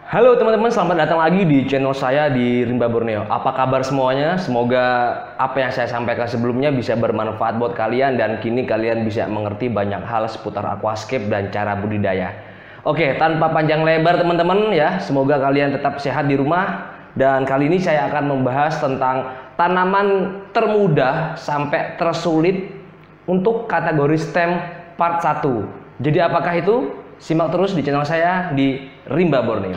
Halo teman-teman, selamat datang lagi di channel saya di Rimba Borneo. Apa kabar semuanya? Semoga apa yang saya sampaikan sebelumnya bisa bermanfaat buat kalian dan kini kalian bisa mengerti banyak hal seputar aquascape dan cara budidaya. Oke, tanpa panjang lebar teman-teman ya, semoga kalian tetap sehat di rumah. Dan kali ini saya akan membahas tentang tanaman termudah sampai tersulit untuk kategori stem part 1. Jadi apakah itu? Simak terus di channel saya di Rimba Borneo.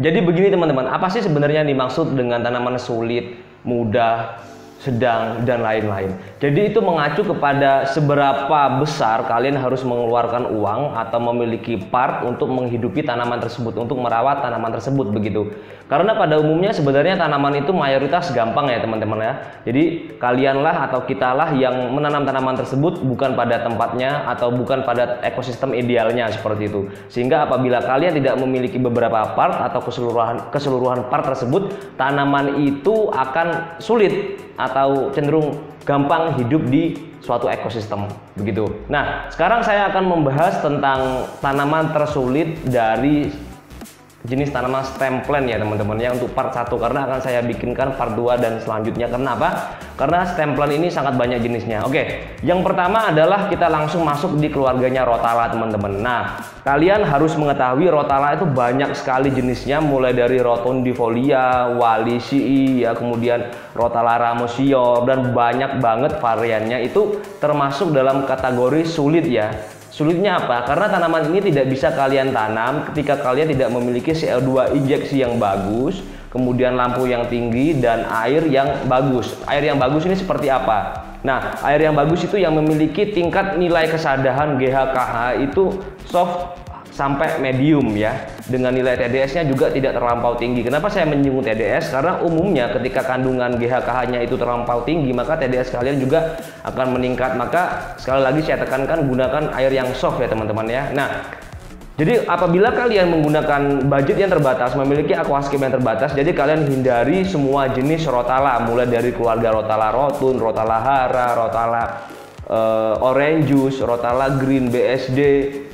Jadi begini teman-teman, apa sih sebenarnya yang dimaksud dengan tanaman sulit, mudah, sedang, dan lain-lain. Jadi itu mengacu kepada seberapa besar kalian harus mengeluarkan uang atau memiliki part untuk menghidupi tanaman tersebut, untuk merawat tanaman tersebut begitu. Karena pada umumnya sebenarnya tanaman itu mayoritas gampang ya teman-teman ya. Jadi kalianlah atau kitalah yang menanam tanaman tersebut bukan pada tempatnya atau bukan pada ekosistem idealnya seperti itu. Sehingga apabila kalian tidak memiliki beberapa part atau keseluruhan part tersebut, tanaman itu akan sulit atau cenderung gampang hidup di suatu ekosistem begitu. Nah, sekarang saya akan membahas tentang tanaman tersulit dari jenis tanaman stem plant ya teman-teman ya, untuk part 1 karena akan saya bikinkan part 2 dan selanjutnya. Kenapa? Karena stem plant ini sangat banyak jenisnya. Oke, yang pertama adalah kita langsung masuk di keluarganya Rotala teman-teman. Nah, kalian harus mengetahui Rotala itu banyak sekali jenisnya, mulai dari Rotundifolia, Wallisii ya, kemudian Rotala ramosior, dan banyak banget variannya. Itu termasuk dalam kategori sulit ya. Sulitnya apa? Karena tanaman ini tidak bisa kalian tanam ketika kalian tidak memiliki CO2 injeksi yang bagus, kemudian lampu yang tinggi, dan air yang bagus. Air yang bagus ini seperti apa? Nah, air yang bagus itu yang memiliki tingkat nilai kesadahan GHKH itu soft sampai medium ya, dengan nilai TDS-nya juga tidak terlampau tinggi. Kenapa saya menyinggung TDS? Karena umumnya ketika kandungan GHKH-nya itu terlampau tinggi, maka TDS kalian juga akan meningkat. Maka sekali lagi saya tekankan, gunakan air yang soft ya teman-teman ya. Nah, jadi apabila kalian menggunakan budget yang terbatas, memiliki aquascape yang terbatas, jadi kalian hindari semua jenis Rotala, mulai dari keluarga Rotala Rotun, Rotala Hara, Rotala Orange Juice, Rotala Green, BSD,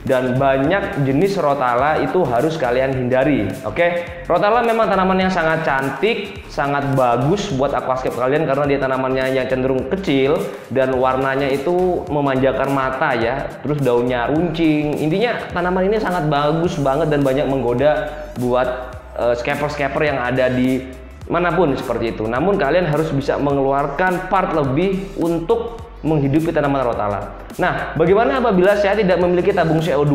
dan banyak jenis Rotala itu harus kalian hindari. Oke, Rotala memang tanaman yang sangat cantik, sangat bagus buat aquascape kalian karena dia tanamannya yang cenderung kecil dan warnanya itu memanjakan mata ya. Terus daunnya runcing. Intinya tanaman ini sangat bagus banget dan banyak menggoda buat scaper-scaper yang ada di manapun seperti itu. Namun kalian harus bisa mengeluarkan part lebih untuk menghidupi tanaman Rotala. Nah, bagaimana apabila saya tidak memiliki tabung CO2,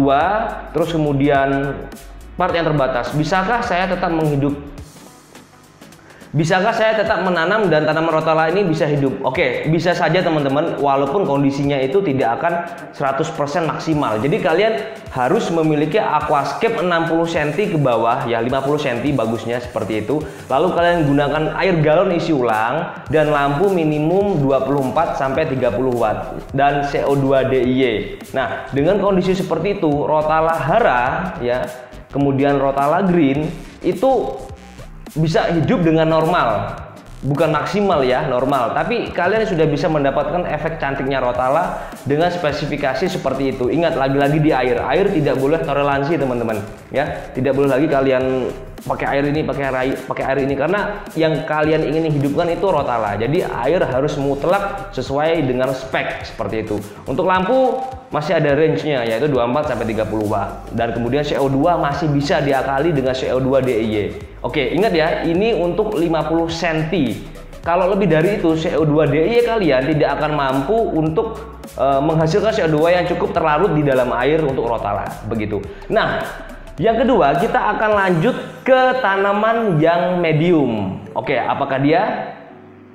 terus kemudian part yang terbatas? Bisakah saya tetap menanam dan tanaman Rotala ini bisa hidup? Oke, bisa saja teman-teman, walaupun kondisinya itu tidak akan 100% maksimal. Jadi kalian harus memiliki aquascape 60 cm ke bawah ya, 50 cm bagusnya seperti itu. Lalu kalian gunakan air galon isi ulang dan lampu minimum 24 sampai 30 watt dan CO2 DIY. Nah, dengan kondisi seperti itu, Rotala Hara ya, kemudian Rotala Green itu bisa hidup dengan normal, bukan maksimal ya, normal. Tapi kalian sudah bisa mendapatkan efek cantiknya Rotala dengan spesifikasi seperti itu. Ingat, lagi-lagi di air tidak boleh toleransi teman-teman ya. Tidak boleh lagi kalian pakai air ini, pakai air ini, karena yang kalian ingin hidupkan itu Rotala. Jadi air harus mutlak sesuai dengan spek seperti itu. Untuk lampu masih ada range-nya, yaitu 24 sampai 30 watt, dan kemudian CO2 masih bisa diakali dengan CO2 DIY. Oke, ingat ya, ini untuk 50 cm. Kalau lebih dari itu, CO2 DIY kalian tidak akan mampu untuk menghasilkan CO2 yang cukup terlarut di dalam air untuk Rotala begitu. Nah, yang kedua, kita akan lanjut ke tanaman yang medium. Oke, apakah dia?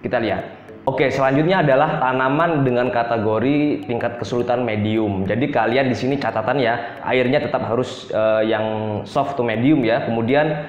Kita lihat. Oke, selanjutnya adalah tanaman dengan kategori tingkat kesulitan medium. Jadi kalian di sini catatan ya, airnya tetap harus yang soft to medium ya. Kemudian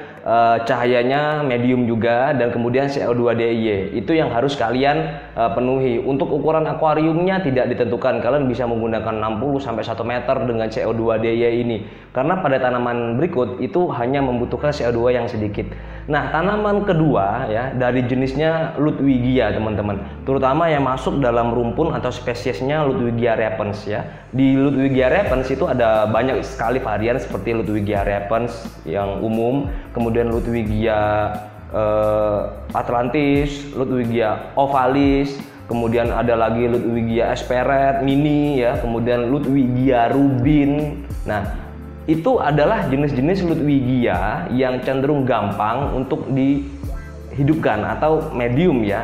cahayanya medium juga, dan kemudian CO2 DIY. Itu yang harus kalian penuhi. Untuk ukuran akuariumnya tidak ditentukan. Kalian bisa menggunakan 60 sampai 1 meter dengan CO2 DIY ini. Karena pada tanaman berikut itu hanya membutuhkan CO2 yang sedikit. Nah, tanaman kedua ya dari jenisnya Ludwigia teman-teman, terutama yang masuk dalam rumpun atau spesiesnya Ludwigia repens ya. Di Ludwigia repens itu ada banyak sekali varian seperti Ludwigia repens yang umum, kemudian Ludwigia Atlantis, Ludwigia ovalis, kemudian ada lagi Ludwigia esperet mini ya, kemudian Ludwigia rubin. Nah, itu adalah jenis-jenis Ludwigia yang cenderung gampang untuk dihidupkan atau medium ya.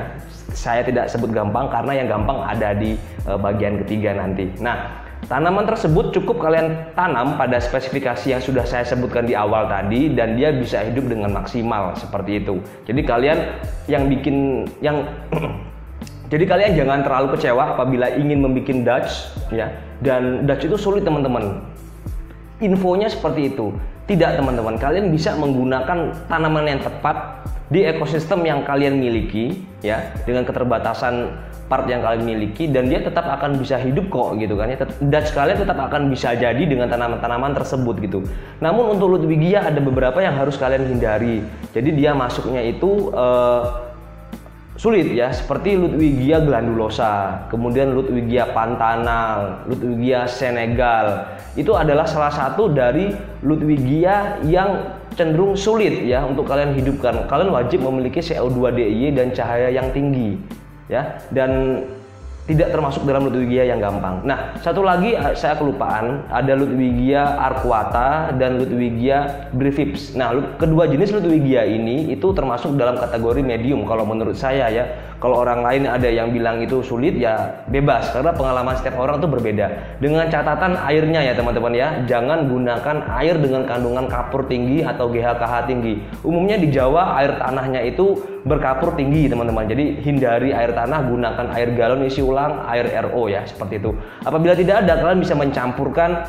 Saya tidak sebut gampang karena yang gampang ada di bagian ketiga nanti. Nah, tanaman tersebut cukup kalian tanam pada spesifikasi yang sudah saya sebutkan di awal tadi dan dia bisa hidup dengan maksimal seperti itu. Jadi kalian jadi kalian jangan terlalu kecewa apabila ingin membuat Dutch ya. Dan Dutch itu sulit teman-teman. Infonya seperti itu. Tidak teman-teman, kalian bisa menggunakan tanaman yang tepat di ekosistem yang kalian miliki ya, dengan keterbatasan part yang kalian miliki, dan dia tetap akan bisa hidup kok gitu kan ya. Dutch kalian tetap akan bisa jadi dengan tanaman-tanaman tersebut gitu. Namun untuk Ludwigia ada beberapa yang harus kalian hindari. Jadi dia masuknya itu sulit ya, seperti Ludwigia glandulosa, kemudian Ludwigia pantanal, Ludwigia Senegal. Itu adalah salah satu dari Ludwigia yang cenderung sulit ya untuk kalian hidupkan. Kalian wajib memiliki CO2 DIY dan cahaya yang tinggi ya, dan tidak termasuk dalam Ludwigia yang gampang. Nah, satu lagi saya kelupaan, ada Ludwigia arcuata dan Ludwigia brevips. Nah, kedua jenis Ludwigia ini itu termasuk dalam kategori medium kalau menurut saya ya. Kalau orang lain ada yang bilang itu sulit ya bebas, karena pengalaman setiap orang itu berbeda. Dengan catatan airnya ya teman-teman ya, jangan gunakan air dengan kandungan kapur tinggi atau GHKH tinggi. Umumnya di Jawa air tanahnya itu berkapur tinggi teman-teman. Jadi hindari air tanah, gunakan air galon isi ulang, air RO ya, seperti itu. Apabila tidak ada, kalian bisa mencampurkan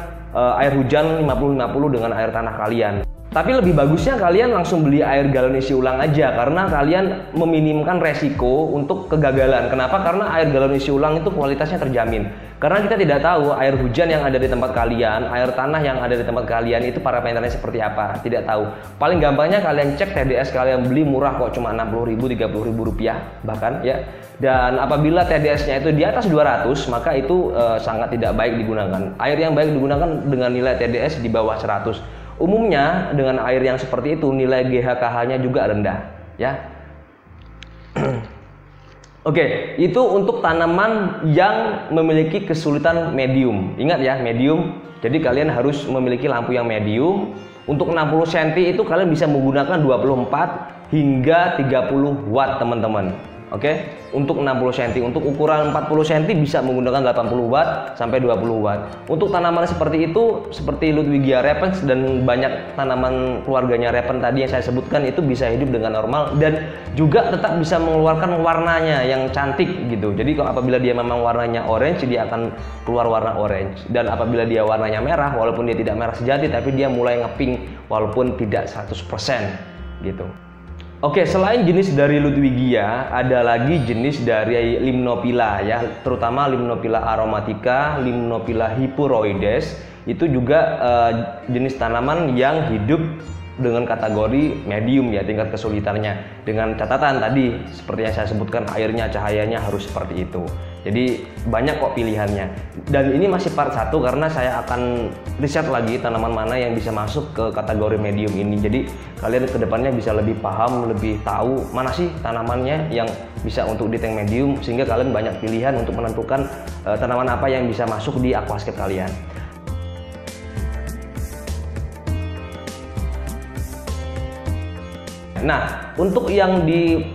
air hujan 50-50 dengan air tanah kalian. Tapi lebih bagusnya kalian langsung beli air galon isi ulang aja, karena kalian meminimkan resiko untuk kegagalan. Kenapa? Karena air galon isi ulang itu kualitasnya terjamin. Karena kita tidak tahu air hujan yang ada di tempat kalian, air tanah yang ada di tempat kalian itu parameternya seperti apa. Tidak tahu. Paling gampangnya kalian cek TDS kalian beli murah kok, cuma 60.000, 30.000 rupiah bahkan ya. Dan apabila TDS-nya itu di atas 200, maka itu sangat tidak baik digunakan. Air yang baik digunakan dengan nilai TDS di bawah 100. Umumnya dengan air yang seperti itu nilai GHKH-nya juga rendah ya. Oke, itu untuk tanaman yang memiliki kesulitan medium. Ingat ya, medium. Jadi kalian harus memiliki lampu yang medium. Untuk 60 cm itu kalian bisa menggunakan 24 hingga 30 watt teman-teman. Oke, untuk 60 cm, untuk ukuran 40 cm bisa menggunakan 80 watt sampai 20 watt. Untuk tanaman seperti itu, seperti Ludwigia repens dan banyak tanaman keluarganya repen tadi yang saya sebutkan, itu bisa hidup dengan normal dan juga tetap bisa mengeluarkan warnanya yang cantik gitu. Jadi kalau apabila dia memang warnanya orange, dia akan keluar warna orange. Dan apabila dia warnanya merah, walaupun dia tidak merah sejati, tapi dia mulai ngepink walaupun tidak 100% gitu. Oke, selain jenis dari Ludwigia, ada lagi jenis dari Limnophylla ya, terutama Limnophylla aromatica, Limnophylla hipuroides. Itu juga jenis tanaman yang hidup dengan kategori medium ya, tingkat kesulitannya. Dengan catatan tadi, seperti yang saya sebutkan, airnya, cahayanya harus seperti itu. Jadi banyak kok pilihannya. Dan ini masih part 1 karena saya akan riset lagi tanaman mana yang bisa masuk ke kategori medium ini. Jadi kalian kedepannya bisa lebih paham, lebih tahu mana sih tanamannya yang bisa untuk di tank medium, sehingga kalian banyak pilihan untuk menentukan tanaman apa yang bisa masuk di aquascape kalian. Nah, untuk yang di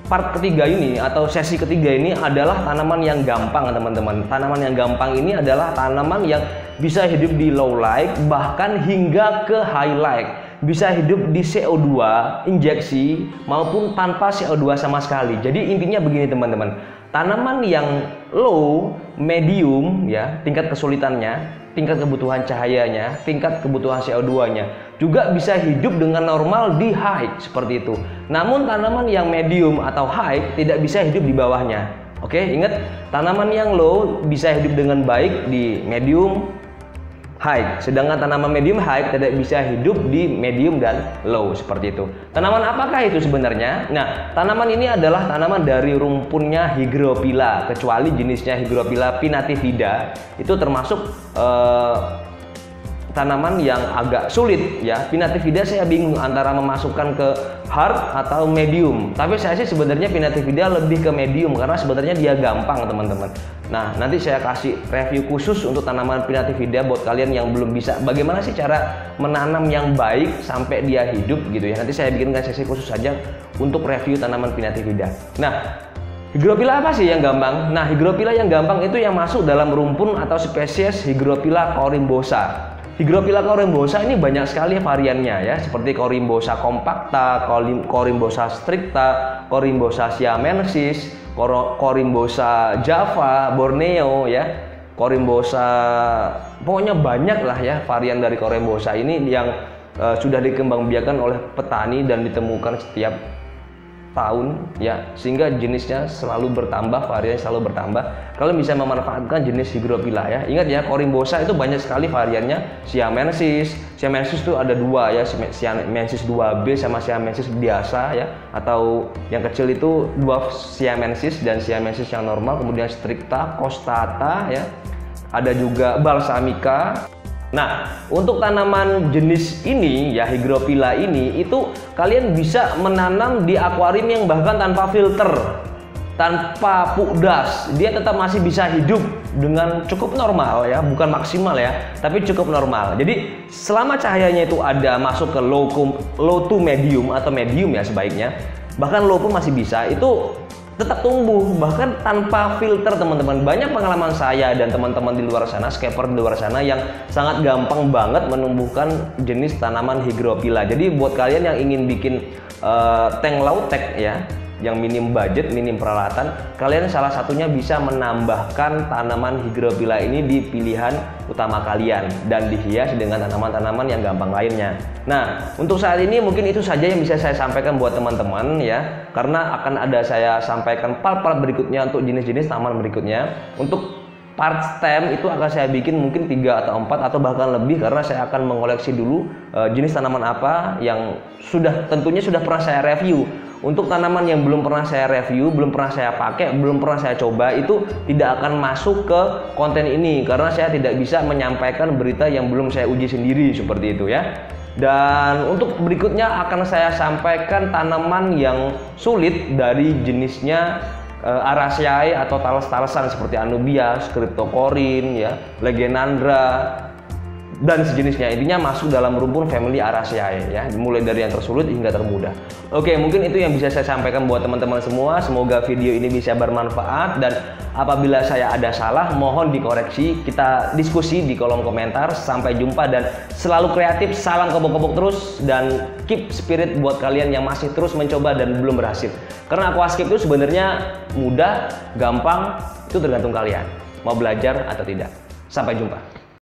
part ketiga ini atau sesi ketiga ini adalah tanaman yang gampang teman-teman. Tanaman yang gampang ini adalah tanaman yang bisa hidup di low light bahkan hingga ke high light. Bisa hidup di CO2 injeksi maupun tanpa CO2 sama sekali. Jadi intinya begini teman-teman. Tanaman yang low, medium ya, tingkat kesulitannya, tingkat kebutuhan cahayanya, tingkat kebutuhan CO2-nya juga bisa hidup dengan normal di high seperti itu. Namun tanaman yang medium atau high tidak bisa hidup di bawahnya. Oke, ingat, tanaman yang low bisa hidup dengan baik di medium, high. Sedangkan tanaman medium high tidak bisa hidup di medium dan low, seperti itu. Tanaman apakah itu sebenarnya? Nah, tanaman ini adalah tanaman dari rumpunnya Hygrophila, kecuali jenisnya Hygrophila pinnatifida. Itu termasuk tanaman yang agak sulit ya. Pinnatifida saya bingung antara memasukkan ke hard atau medium. Tapi saya sih sebenarnya Pinnatifida lebih ke medium karena sebenarnya dia gampang, teman-teman. Nah, nanti saya kasih review khusus untuk tanaman Pinnatifida buat kalian yang belum bisa. Bagaimana sih cara menanam yang baik sampai dia hidup gitu ya. Nanti saya bikinkan sesi khusus saja untuk review tanaman Pinnatifida. Nah, Hygrophila apa sih yang gampang? Nah, Hygrophila yang gampang itu yang masuk dalam rumpun atau spesies Hygrophila corymbosa. Hygrophila corymbosa ini banyak sekali variannya ya, seperti Corymbosa compacta, Corymbosa stricta, Corymbosa siamensis, Corymbosa java, Borneo ya, Corymbosa, pokoknya banyak lah ya varian dari Corymbosa ini yang sudah dikembangbiakan oleh petani dan ditemukan setiap tahun ya, sehingga jenisnya selalu bertambah, variannya selalu bertambah. Kalian bisa memanfaatkan jenis Hygrophila ya. Ingat ya, Corymbosa itu banyak sekali variannya. Siamensis itu ada dua ya, Siamensis 2B sama Siamensis biasa ya, atau yang kecil itu dwarf Siamensis dan Siamensis yang normal. Kemudian stricta, costata ya, ada juga balsamica. Nah, untuk tanaman jenis ini ya, Hygrophila ini, itu kalian bisa menanam di akuarium yang bahkan tanpa filter, tanpa pukdas. Dia tetap masih bisa hidup dengan cukup normal ya, bukan maksimal ya, tapi cukup normal. Jadi selama cahayanya itu ada masuk ke low to medium atau medium ya sebaiknya, bahkan low pun masih bisa, itu tetap tumbuh bahkan tanpa filter, teman-teman. Banyak pengalaman saya dan teman-teman di luar sana, scaper di luar sana, yang sangat gampang banget menumbuhkan jenis tanaman Hygrophila. Jadi buat kalian yang ingin bikin tank low tech ya, yang minim budget, minim peralatan, kalian salah satunya bisa menambahkan tanaman Hygrophila ini di pilihan utama kalian dan dihias dengan tanaman-tanaman yang gampang lainnya. Nah, untuk saat ini mungkin itu saja yang bisa saya sampaikan buat teman-teman ya, karena akan ada saya sampaikan part-part berikutnya untuk jenis-jenis tanaman berikutnya. Untuk part stem itu akan saya bikin mungkin 3 atau 4 atau bahkan lebih, karena saya akan mengoleksi dulu jenis tanaman apa yang tentunya sudah pernah saya review. Untuk tanaman yang belum pernah saya review, belum pernah saya pakai, belum pernah saya coba, itu tidak akan masuk ke konten ini karena saya tidak bisa menyampaikan berita yang belum saya uji sendiri, seperti itu ya. Dan untuk berikutnya akan saya sampaikan tanaman yang sulit dari jenisnya Araceae atau tales-talesan seperti Anubias, Cryptocorin ya, Legenandra dan sejenisnya. Intinya masuk dalam rumpun family Araceae ya, mulai dari yang tersulit hingga termudah. Oke, mungkin itu yang bisa saya sampaikan buat teman-teman semua. Semoga video ini bisa bermanfaat, dan apabila saya ada salah mohon dikoreksi. Kita diskusi di kolom komentar. Sampai jumpa dan selalu kreatif. Salam kebok-kebok terus dan keep spirit buat kalian yang masih terus mencoba dan belum berhasil. Karena aquascape itu sebenarnya mudah, gampang, itu tergantung kalian mau belajar atau tidak. Sampai jumpa.